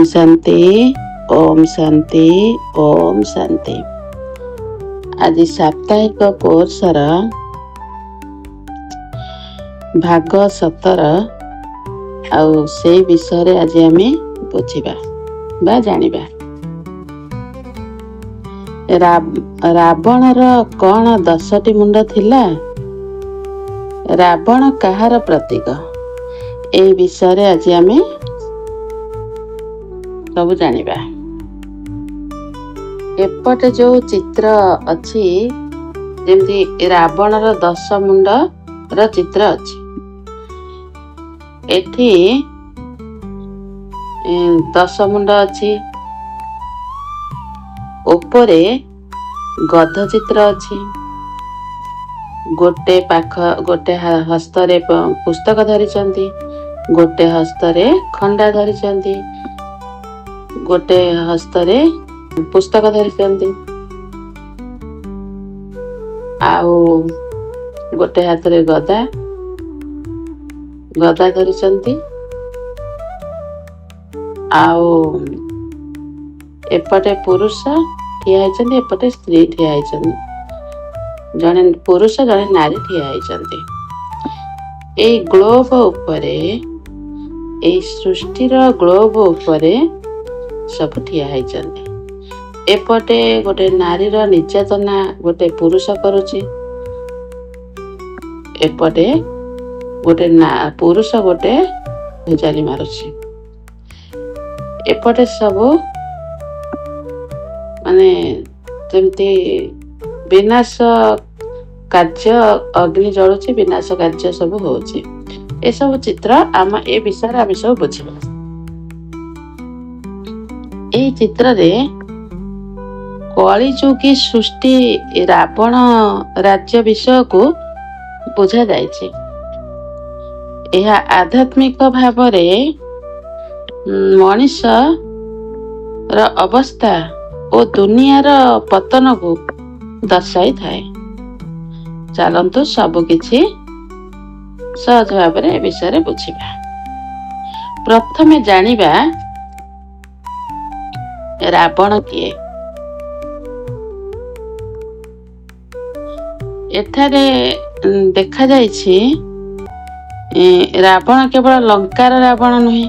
शांति ओम शांति ओम शांति। आज साप्ताहिक कोर्सर भाग 17 आउ से विषय आज आम बुझा बा जानिबा। रावणर कौन 10टी मुंड थिला? रावण कहार प्रतीक? ए विषय आज आम सब जानिबा। एपटे जो चित्र अच्छी जेमती रावणर 10 मुंड र चित्र अच्छी। एठी 10 मुंड अच्छी, ऊपरे गध चित्र अच्छी, गोटे पाख गोटे हस्तरे पुस्तक धरिचंती, गोटे हस्तरे खंडा धरिचंती, गोटे हस्तरे पुस्तक धरिचंती, आउ गोटे हाथरे गदा धरिचंती, आउ एपटे पुरुष ठिया होइचंती, एपटे स्त्री ठिया होइचंती। जने पुरुष जने नारी ठिया होइचंती। ए ग्लोब उपरे, ए सृष्टिर ग्लोब उपरे सब ठिया होइचंती। एपटे गोटे नारीर निर्यातना गोटे पुरुष करुची, एपटे गोटे पुरुष गोटे भुजाली मारुची। एपटे सब माने जेमती विनाश कार्य अग्नि जलुची, विनाश कार्य सब होची। ए सब चित्र आम ए विषय आम सब बुझिबा। ए चित्र रे कलिजुगी सृष्टि रावण राज्य विषय को बुझा जायछि। यह आध्यात्मिक भावरे मनीष र अवस्था और दुनियार पतन को दर्शाई थाए। चलंतु सब किछि सहज भाव ए विषय बुझिबा। प्रथमे जानिबा रावण किए। एठारे देखा जाइछि रावण केवल लंकार रावण नुहे,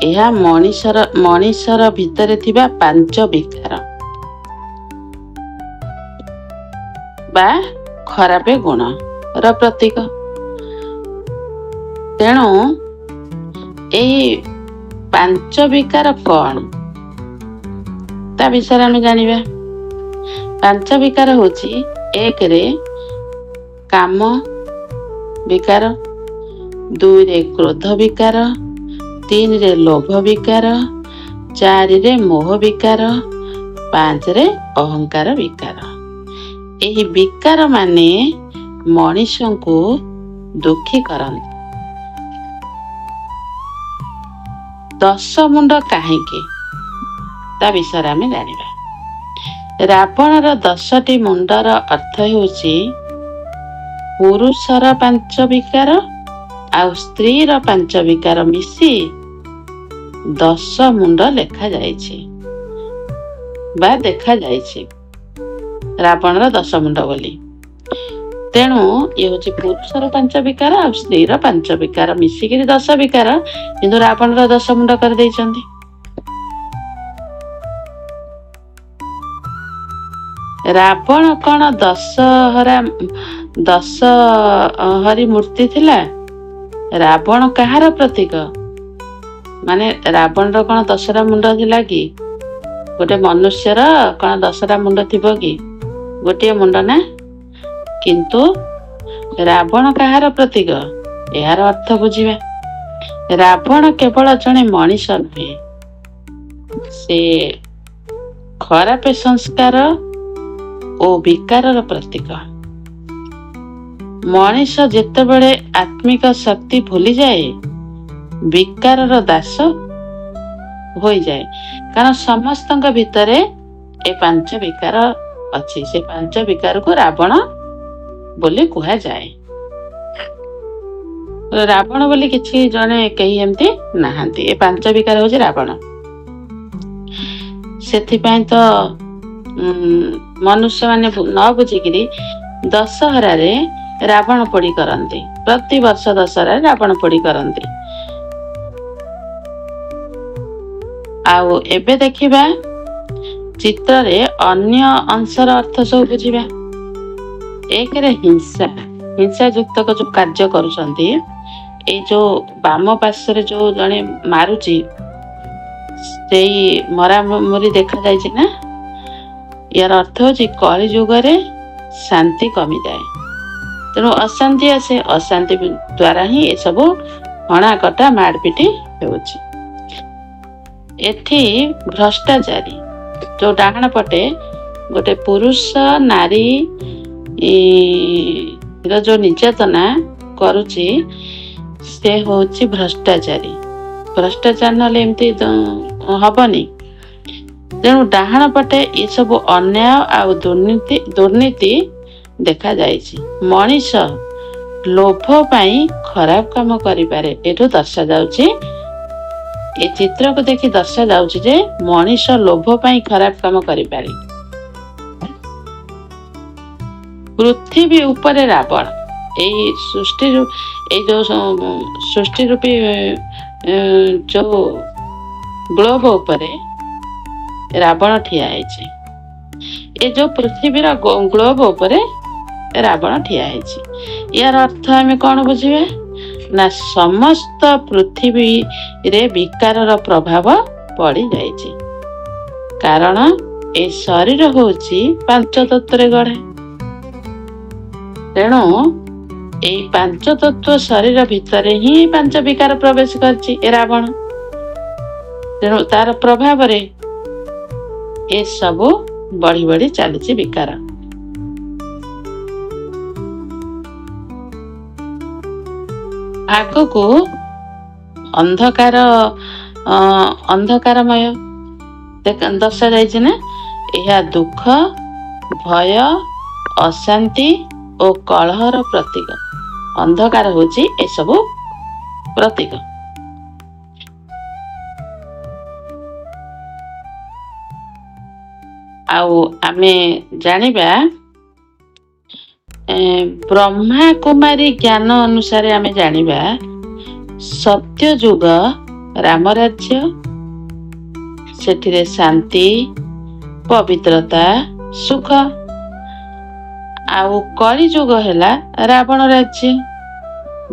यह मनीषर भितरे थिबा 5 विकार बा खरापे गुण र प्रतीक। तेणु एई 5 विकार कौन ता विषय आम जानिबा। 5 विकार होची, 1 रे काम विकार, 2 रे क्रोध विकार, 3 रे लोभ विकार, 4 रे मोह विकार, 5 रे अहंकार विकार। एही विकार माने मनुष्य को दुखी करन। 10 मुंड काहेकि ता विषय आम जानिबा। रावणर 10टी मुंडर अर्थ होची पुरुषर 5 विकार आउ स्त्रीर 5 विकार मिसी 10 मुंड लेखा जाइछि बा देखा जाइछि रावणर 10 मुंड बोली। तेणु ये होची पुरुषर 5 विकार आउ स्त्रीर 5 विकार मिसिकिरी 10 विकार, किंतु रावणर 10 मुंड कर दैछंती। रावण कौन 10 हरि मूर्ति थिला? रावण कहार प्रतीक? माने रावण रो कौन 10टा मुंड थिला कि? गोटे मनुष्यर कौन 10टा मुंड थिबो कि? गोटे मुंड ना। किंतु रावण कहार प्रतीक? यार अर्थ बुझिबा। रावण केवल जने मनीष नुहे, से खराप संस्कार ओ विकारर प्रतीक। मनीष जेतेबेले आत्मिक शक्ति भूली जाए विकारर दास हो जाए। कारण समस्तक भितरे ए 5 विकार अच्छी। से 5 विकार को रावण बोली कहा जाए। ରାବଣ ବୋଲି କିଛି ଜଣେ କେହି ଏମିତି ନାହାନ୍ତି। ଏ ପାଞ୍ଚ ବିକାର ହଉଛି ରାବଣ। ସେଥିପାଇଁ ତ ମନୁଷ୍ୟ ମାନେ ନ ବୁଝିକିରି ଦଶହରାରେ ରାବଣ ପୋଡି କରନ୍ତି। ପ୍ରତିବର୍ଷ ଦଶହରାରେ ରାବଣ ପୋଡି କରନ୍ତି। ଆଉ ଏବେ ଦେଖିବା ଚିତ୍ରରେ ଅନ୍ୟ ଅଂଶର ଅର୍ଥ ସବୁ ବୁଝିବା। ଏକରେ ହିଂସା ଯୁକ୍ତ ଯୋଉ କାର୍ଯ୍ୟ କରୁଛନ୍ତି, ଏଇ ଯୋଉ ବାମ ପାର୍ଶ୍ୱରେ ଯୋଉ ଜଣେ ମାରୁଛି, ସେଇ ମରାମରି ଦେଖାଯାଇଛି ନା। ୟାର ଅର୍ଥ ହଉଛି କଳି ଯୁଗରେ ଶାନ୍ତି କମିଯାଏ, ତେଣୁ ଅଶାନ୍ତି ଆସେ। ଅଶାନ୍ତି ଦ୍ୱାରା ହିଁ ଏସବୁ ହଣାକଟା ମାଡପିଟି ହେଉଛି। ଏଠି ଭ୍ରଷ୍ଟାଚାରୀ ଯୋଉ ଡାହାଣ ପଟେ ଗୋଟେ ପୁରୁଷ ନାରୀ ଯୋଉ ନିର୍ଯାତନା କରୁଛି, ସେ ହଉଛି ଭ୍ରଷ୍ଟାଚାରୀ। ଭ୍ରଷ୍ଟାଚାର ନହେଲେ ଏମିତି ହବନି। ତେଣୁ ଡାହାଣ ପଟେ ଏସବୁ ଅନ୍ୟାୟ ଆଉ ଦୁର୍ନୀତି ଦେଖାଯାଇଛି। ମଣିଷ ଲୋଭ ପାଇଁ ଖରାପ କାମ କରିପାରେ। ଏଠୁ ଦର୍ଶାଯାଉଛି, ଏ ଚିତ୍ରକୁ ଦେଖି ଦର୍ଶାଯାଉଛି ଯେ ମଣିଷ ଲୋଭ ପାଇଁ ଖରାପ କାମ କରିପାରେ। ପୃଥିବୀ ଉପରେ ରାବଣ, ଏଇ ସୃଷ୍ଟି ରୂପୀ ଯୋଉ ଗ୍ଲୋବ ଉପରେ ରାବଣ ଠିଆ ହେଇଛି। ଏ ଯୋଉ ପୃଥିବୀର ଗ୍ଲୋବ ଉପରେ ରାବଣ ଠିଆ ହେଇଛି। ୟାର ଅର୍ଥ ଆମେ କଣ ବୁଝିବା ନା, ସମସ୍ତ ପୃଥିବୀରେ ବିକାରର ପ୍ରଭାବ ପଡି ଯାଇଛି। କାରଣ ଏ ଶରୀର ହଉଛି ପାଞ୍ଚ ତତ୍ତ୍ୱରେ ଗଢ଼ା। ତେଣୁ ଏଇ ପାଞ୍ଚ ତତ୍ତ୍ୱ ଶରୀର ଭିତରେ ହିଁ ପାଞ୍ଚ ବିକାର ପ୍ରବେଶ କରିଛି ଏ ରାବଣ। ତେଣୁ ତାର ପ୍ରଭାବରେ ଏସବୁ ବଢି ବଢି ଚାଲିଛି ବିକାର। ଆଗକୁ ଅନ୍ଧକାରମୟ ଦର୍ଶାଯାଇଛି ନା। ଏହା ଦୁଃଖ, ଭୟ, ଅଶାନ୍ତି ଓ କଳହର ପ୍ରତୀକ। ଅନ୍ଧକାର ହଉଛି ଏସବୁ ପ୍ରତୀକ। ଆଉ ଆମେ ଜାଣିବା, ବ୍ରହ୍ମା କୁମାରୀ ଜ୍ଞାନ ଅନୁସାରେ ଆମେ ଜାଣିବା, ସତ୍ୟ ଯୁଗ ରାମ ରାଜ୍ୟ, ସେଥିରେ ଶାନ୍ତି, ପବିତ୍ରତା, ସୁଖ। ଆଉ କଳି ଯୁଗ ହେଲା ରାବଣ ରାଜ୍ୟ,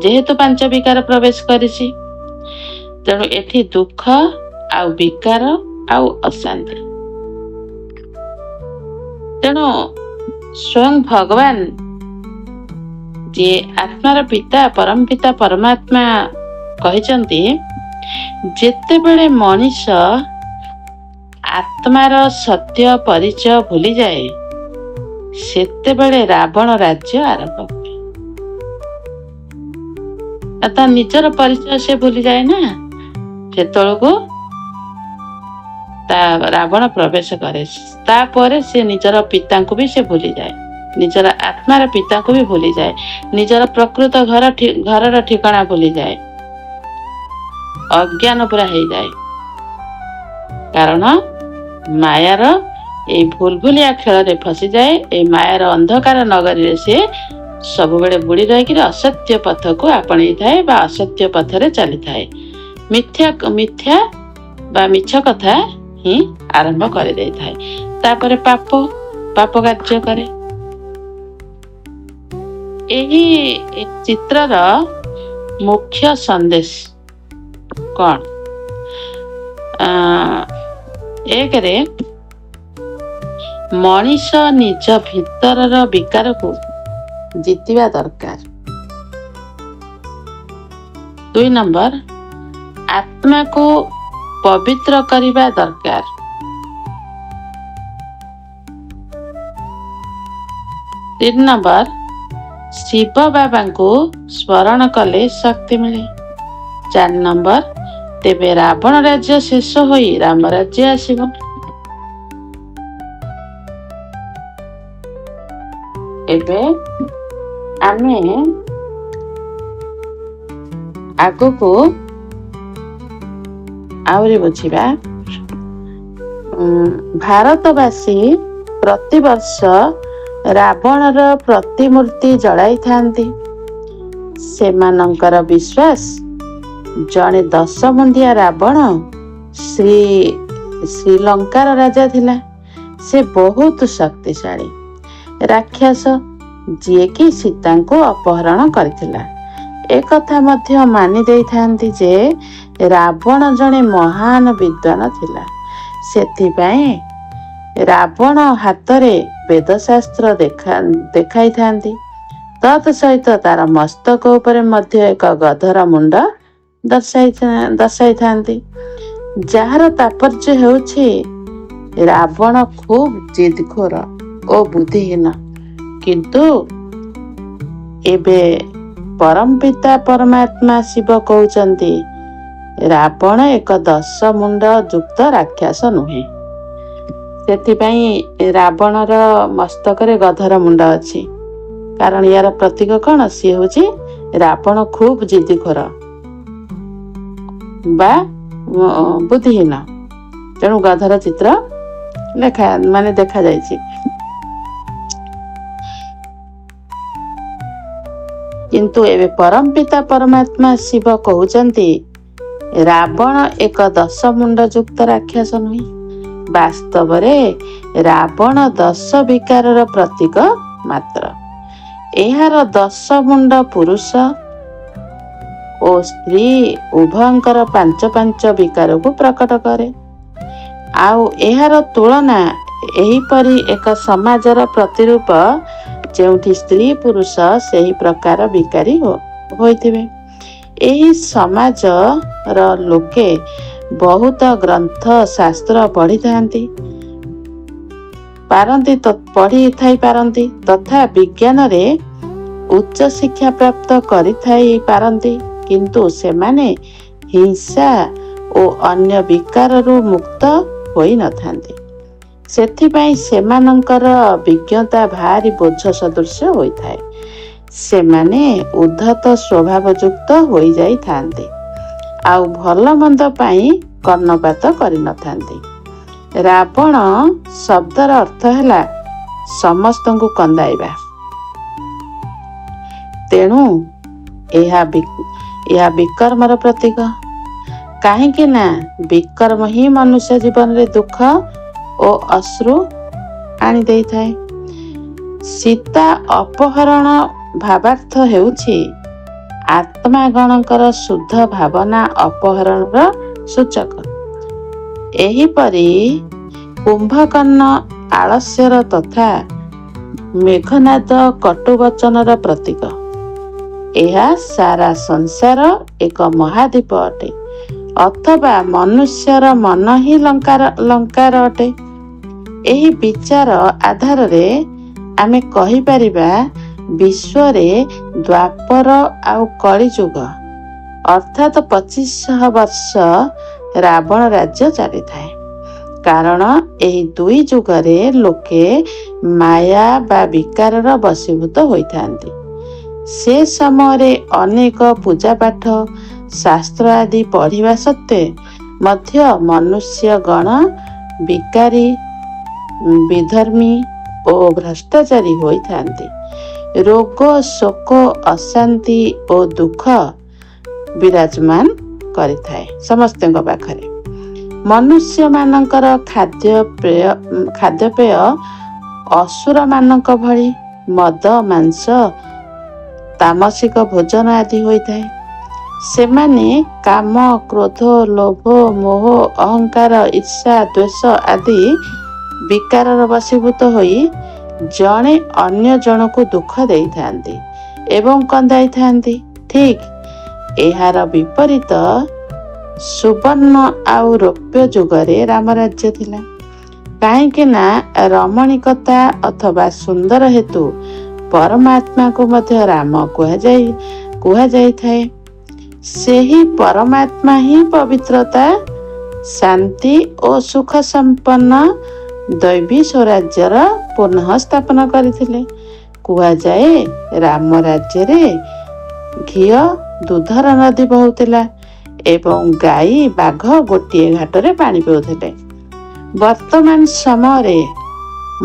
ଯେହେତୁ ପାଞ୍ଚ ବିକାର ପ୍ରବେଶ କରିଛି। ତେଣୁ ଏଠି ଦୁଃଖ ଆଉ ବିକାର ଆଉ ଅଶାନ୍ତି। ତେଣୁ ସ୍ୱୟଂ ଭଗବାନ ଯିଏ ଆତ୍ମାର ପିତା, ପରମ ପିତା ପରମାତ୍ମା କହିଛନ୍ତି, ଯେତେବେଳେ ମଣିଷ ଆତ୍ମାର ସତ୍ୟ ପରିଚୟ ଭୁଲିଯାଏ, ସେତେବେଳେ ରାବଣ ରାଜ୍ୟ ଆରମ୍ଭ ହୁଏ। ତା ନିଜର ପରିଚୟ ସେ ଭୁଲିଯାଏ ନା, ସେତେବେଳକୁ ତା ରାବଣ ପ୍ରବେଶ କରେ। ତାପରେ ସେ ନିଜର ପିତାଙ୍କୁ ବି ସେ ଭୁଲିଯାଏ, ନିଜର ଆତ୍ମାର ପିତାଙ୍କୁ ବି ଭୁଲିଯାଏ, ନିଜର ପ୍ରକୃତ ଘରର ଠିକଣା ଭୁଲିଯାଏ, ଅଜ୍ଞାନ ପୁରା ହେଇଯାଏ। କାରଣ ମାୟାର ଏଇ ଭୁଲଭୁଲିଆ ଖେଳରେ ଫସିଯାଏ। ଏଇ ମାୟାର ଅନ୍ଧକାର ନଗରୀରେ ସେ ସବୁବେଳେ ବୁଡ଼ି ରହିକିରି ଅସତ୍ୟ ପଥକୁ ଆପଣେଇଥାଏ ବା ଅସତ୍ୟ ପଥରେ ଚାଲିଥାଏ। ମିଥ୍ୟା ବା ମିଛ କଥା ହିଁ ଆରମ୍ଭ କରିଦେଇଥାଏ। ତାପରେ ପାପ କାର୍ଯ୍ୟ କରେ। ଏହି ଚିତ୍ରର ମୁଖ୍ୟ ସନ୍ଦେଶ କଣ? ଏକରେ ମଣିଷ ନିଜ ଭିତରର ବିକାରକୁ ଜିତିବା ଦରକାର। 2 ନମ୍ବର, ଆତ୍ମାକୁ ପବିତ୍ର କରିବା ଦରକାର। 3 ନମ୍ବର, ଶିବ ବାବାଙ୍କୁ ସ୍ମରଣ କଲେ ଶକ୍ତି ମିଳେ। 4 ନମ୍ବର, ତେବେ ରାବଣ ରାଜ୍ୟ ଶେଷ ହୋଇ ରାମ ରାଜ୍ୟ ଆସିବ। ଏବେ ଆମେ ଆଗକୁ ଆହୁରି ବୁଝିବା। ଭାରତବାସୀ ପ୍ରତିବର୍ଷ ରାବଣର ପ୍ରତିମୂର୍ତ୍ତି ଜଳାଇଥାନ୍ତି। ସେମାନଙ୍କର ବିଶ୍ୱାସ, ଜଣେ 10 ମୁଣ୍ଡିଆ ରାବଣ ଶ୍ରୀଲଙ୍କାର ରାଜା ଥିଲା। ସେ ବହୁତ ଶକ୍ତିଶାଳୀ ରାକ୍ଷସ, ଯିଏକି ସୀତାଙ୍କୁ ଅପହରଣ କରିଥିଲା। ଏକଥା ମଧ୍ୟ ମାନି ଦେଇଥାନ୍ତି ଯେ ରାବଣ ଜଣେ ମହାନ ବିଦ୍ୱାନ ଥିଲା। ସେଥିପାଇଁ ରାବଣ ହାତରେ ବେଦଶାସ୍ତ୍ର ଦେଖାଇଥାନ୍ତି। ତତ୍ ସହିତ ତାର ମସ୍ତକ ଉପରେ ମଧ୍ୟ ଏକ ଗଧର ମୁଣ୍ଡ ଦର୍ଶାଇଥାନ୍ତି, ଯାହାର ତାତ୍ପର୍ଯ୍ୟ ହେଉଛି ରାବଣ ଖୁବ୍ ଜିଦଖୋର ଓ ବୁଦ୍ଧିହୀନ। କିନ୍ତୁ ଏବେ ପରମପିତା ପରମାତ୍ମା ଶିବ କହୁଛନ୍ତି ରାବଣ ଏକ 10 ମୁଣ୍ଡ ଯୁକ୍ତ ରାକ୍ଷସ ନୁହେଁ। ସେଥିପାଇଁ ରାବଣର ମସ୍ତକରେ ଗଧର ମୁଣ୍ଡ ଅଛି। କାରଣ ୟାର ପ୍ରତୀକ କଣ? ସିଏ ହଉଛି ରାବଣ ଖୁବ୍ ଜିଦିଖୋର ବା ବୁଦ୍ଧିହୀନ। ତେଣୁ ଗଧର ଚିତ୍ର ଦେଖାଯାଇଛି। କିନ୍ତୁ ଏବେ ପରମପିତା ପରମାତ୍ମା ଶିବ କହୁଛନ୍ତି ରାବଣ ଏକ 10 ମୁଣ୍ଡ ଯୁକ୍ତ ରାକ୍ଷସ ନୁହେଁ। ବାସ୍ତବରେ ରାବଣ 10 ବିକାରର ପ୍ରତୀକ ମାତ୍ର। ଏହାର 10 ମୁଣ୍ଡ ପୁରୁଷ ଓ ସ୍ତ୍ରୀ ଉଭୟଙ୍କର 5 ବିକାରକୁ ପ୍ରକଟ କରେ। ଆଉ ଏହାର ତୁଳନା ଏହିପରି ଏକ ସମାଜର ପ୍ରତିରୂପ ଯେଉଁଠି ସ୍ତ୍ରୀ ପୁରୁଷ ସେହି ପ୍ରକାର ବିକାରୀ ହୋଇଥିବେ। ଏହି ସମାଜର ଲୋକେ ବହୁତ ଗ୍ରନ୍ଥ ଶାସ୍ତ୍ର ପଢ଼ିଥାଇପାରନ୍ତି ତଥା ବିଜ୍ଞାନରେ ଉଚ୍ଚ ଶିକ୍ଷା ପ୍ରାପ୍ତ କରିଥାଇପାରନ୍ତି, କିନ୍ତୁ ସେମାନେ ହିଂସା ଓ ଅନ୍ୟ ବିକାରରୁ ମୁକ୍ତ ହୋଇନଥାନ୍ତି। ସେଥିପାଇଁ ସେମାନଙ୍କର ବିଜ୍ଞତା ଭାରି ବୋଝ ସଦୃଶ ହୋଇଥାଏ। ସେମାନେ ଉଦ୍ଧତ ସ୍ୱଭାବଯୁକ୍ତ ହୋଇଯାଇଥାନ୍ତି ଆଉ ଭଲ ମନ୍ଦ ପାଇଁ କର୍ଣ୍ଣପାତ କରିନଥାନ୍ତି। ରାବଣ ଶବ୍ଦର ଅର୍ଥ ହେଲା ସମସ୍ତଙ୍କୁ କନ୍ଦାଇବା। ତେଣୁ ଏହା ବିକର୍ମର ପ୍ରତୀକ। କାହିଁକି ନା ବିକର୍ମ ହିଁ ମନୁଷ୍ୟ ଜୀବନରେ ଦୁଃଖ ଓ ଅଶ୍ରୁ ଆଣି ଦେଇଥାଏ। ସୀତା ଅପହରଣ ଭାବାର୍ଥ ହେଉଛି ଆତ୍ମାଗଣଙ୍କର ଶୁଦ୍ଧ ଭାବନା ଅପହରଣର ସୂଚକ। ଏହିପରି କୁମ୍ଭକର୍ଣ୍ଣ ଆଳସ୍ୟର ତଥା ମେଘନାଦ କଟୁବଚନର ପ୍ରତୀକ। ଏହା ସାରା ସଂସାର ଏକ ମହାଦ୍ୱୀପ ଅଟେ, ଅଥବା ମନୁଷ୍ୟର ମନ ହିଁ ଲଙ୍କାର ଅଟେ। ଏହି ବିଚାର ଆଧାରରେ ଆମେ କହିପାରିବା ବିଶ୍ୱରେ ଦ୍ୱାପର ଆଉ କଳିଯୁଗ ଅର୍ଥାତ୍ 2500 ବର୍ଷ ରାବଣ ରାଜ୍ୟ ଚାଲିଥାଏ। କାରଣ ଏହି ଦୁଇ ଯୁଗରେ ଲୋକେ ମାୟା ବା ବିକାରର ବଶୀଭୂତ ହୋଇଥାନ୍ତି। ସେ ସମୟରେ ଅନେକ ପୂଜାପାଠ ଶାସ୍ତ୍ର ଆଦି ପଢ଼ିବା ସତ୍ତ୍ୱେ ମଧ୍ୟ ମନୁଷ୍ୟଗଣ ବିକାରୀ, ବିଧର୍ମୀ ଓ ଭ୍ରଷ୍ଟାଚାରୀ ହୋଇଥାନ୍ତି। ରୋଗ, ଶୋକ, ଅଶାନ୍ତି ଓ ଦୁଃଖ ବିରାଜମାନ କରିଥାଏ ସମସ୍ତଙ୍କ ପାଖରେ। ମନୁଷ୍ୟମାନଙ୍କର ଖାଦ୍ୟପେୟ ଅସୁରମାନଙ୍କ ଭଳି ମଦ, ମାଂସ, ତାମସିକ ଭୋଜନ ଆଦି ହୋଇଥାଏ। ସେମାନେ କାମ, କ୍ରୋଧ, ଲୋଭ, ମୋହ, ଅହଙ୍କାର, ଈର୍ଷା, ଦ୍ୱେଷ ଆଦି ବିକାରର ବଶୀଭୂତ ହୋଇ ଜଣେ ଅନ୍ୟ ଜଣକୁ ଦୁଃଖ ଦେଇଥାନ୍ତି ଏବଂ କନ୍ଦାଇଥାନ୍ତି। ଠିକ୍ ଏହାର ବିପରୀତ ସୁବର୍ଣ୍ଣ ଆଉ ରୌପ୍ୟ ଯୁଗରେ ରାମରାଜ୍ୟ ଥିଲା। କାହିଁକି ନା ରମଣୀକତା ଅଥବା ସୁନ୍ଦର ହେତୁ ପରମାତ୍ମାକୁ ମଧ୍ୟ ରାମ କୁହାଯାଇଥାଏ। ସେହି ପରମାତ୍ମା ହିଁ ପବିତ୍ରତା, ଶାନ୍ତି ଓ ସୁଖ ସମ୍ପନ୍ନ ଦୈବୀ ସ୍ୱରାଜ୍ୟର ପୁନଃ ସ୍ଥାପନ କରିଥିଲେ। କୁହାଯାଏ ରାମ ରାଜ୍ୟରେ ଘିଅ ଦୁଧର ନଦୀ ବହୁଥିଲା ଏବଂ ଗାଈ ବାଘ ଗୋଟିଏ ଘାଟରେ ପାଣି ପିଉଥିଲେ। ବର୍ତ୍ତମାନ ସମୟରେ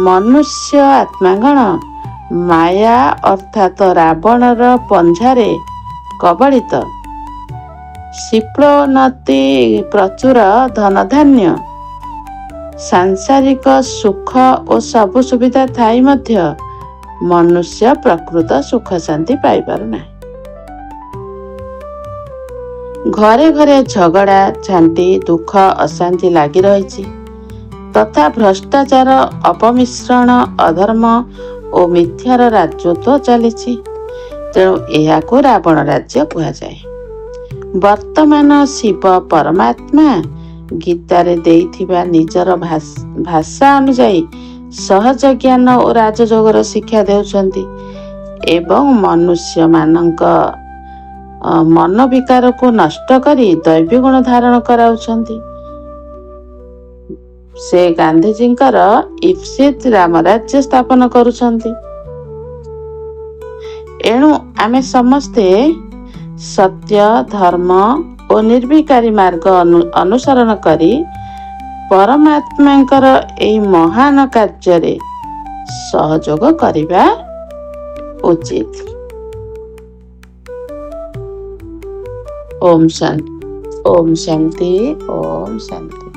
ମନୁଷ୍ୟ ଆତ୍ମାଗଣ ମାୟା ଅର୍ଥାତ ରାବଣର ପଞ୍ଝାରେ କବଳିତ। କ୍ଷିପ୍ରୋନ୍ନତି, ପ୍ରଚୁର ଧନଧାନ୍ୟ, ସାଂସାରିକ ସୁଖ ଓ ସବୁ ସୁବିଧା ଥାଇ ମଧ୍ୟ ମନୁଷ୍ୟ ପ୍ରକୃତ ସୁଖ ଶାନ୍ତି ପାଇପାରୁନାହିଁ। ଘରେ ଘରେ ଝଗଡ଼ା ଝାଣ୍ଟି, ଦୁଃଖ ଅଶାନ୍ତି ଲାଗି ରହିଛି ତଥା ଭ୍ରଷ୍ଟାଚାର, ଅପମିଶ୍ରଣ, ଅଧର୍ମ ଓ ମିଥ୍ୟାର ରାଜତ୍ୱ ଚାଲିଛି। ତେଣୁ ଏହାକୁ ରାବଣ ରାଜ୍ୟ କୁହାଯାଏ। ବର୍ତ୍ତମାନ ଶିବ ପରମାତ୍ମା ଗୀତାରେ ଦେଇଥିବା ନିଜର ଭାଷା ଅନୁଯାୟୀ ସହଜ ଜ୍ଞାନ ଓ ରାଜଯୋଗର ଶିକ୍ଷା ଦେଉଛନ୍ତି ଏବଂ ମନୁଷ୍ୟମାନଙ୍କ ମନୋବିକାରକୁ ନଷ୍ଟ କରି ଦୈବୀ ଗୁଣ ଧାରଣ କରାଉଛନ୍ତି। ସେ ଗାନ୍ଧିଜୀଙ୍କର ଇପ୍ସିତ ରାମରାଜ୍ୟ ସ୍ଥାପନ କରୁଛନ୍ତି। ଏଣୁ ଆମେ ସମସ୍ତେ ସତ୍ୟ, ଧର୍ମ ଓ ନିର୍ବିକାରୀ ମାର୍ଗ ଅନୁସରଣ କରି ପରମାତ୍ମାଙ୍କର ଏହି ମହାନ କାର୍ଯ୍ୟରେ ସହଯୋଗ କରିବା ଉଚିତ। ଓମ୍ ଶାନ୍ତି, ଓମ୍ ଶାନ୍ତି, ଓମ୍ ଶାନ୍ତି।